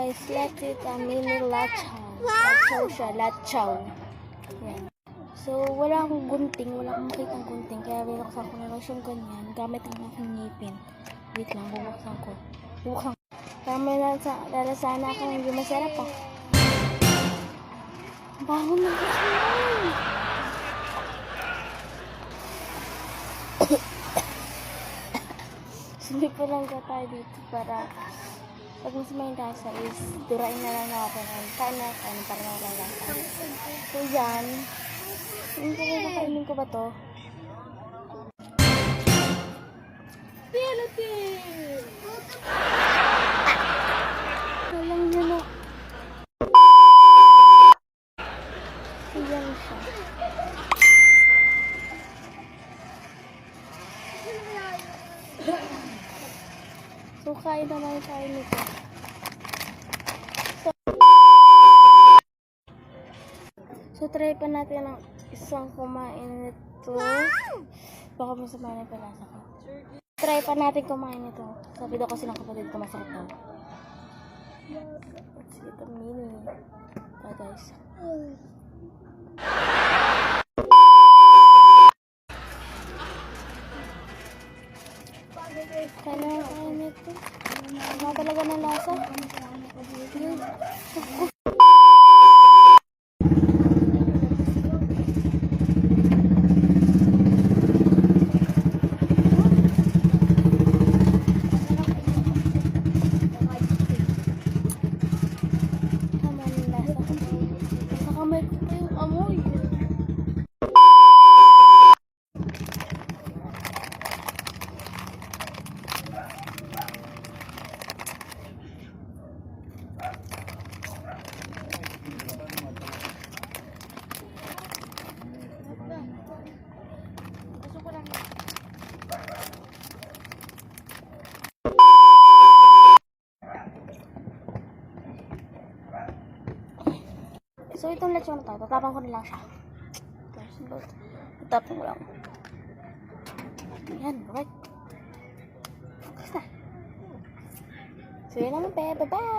guys, let's eat a mini lachaw. Lachaw siya, lachaw. Yan. So, wala akong gunting, wala akong makitang gunting, kaya binuksan ko na lang siyang ganyan, gamit ang aking ngipin. Wait lang, bubuksan ko. Para may lalasahan ako, hindi masarap ah. Baho na gusto. Sumipo lang ka tayo dito para pag mas may lasa is durain na lang natin ang kain para malalasa. So yan, hindi ko nakainin ko ba to? Walang yun o. So yan siya. So, kain naman tayo nito. So, try pa natin ang isang kumain nito. Baka masama na yung palasa ko. Try pa natin kumain nito. Sabi daw kasi ng kapatid ko masarap daw. Let's get a mini. Bye guys. Kaya kain nito. Ano talaga ng lasa? Kamay ko pa yung amoy. So, itong lechon to, tatapang ko na lang siya. Tatapang ko lang. Ayan, right. Basta. So, yun naman, bye-bye!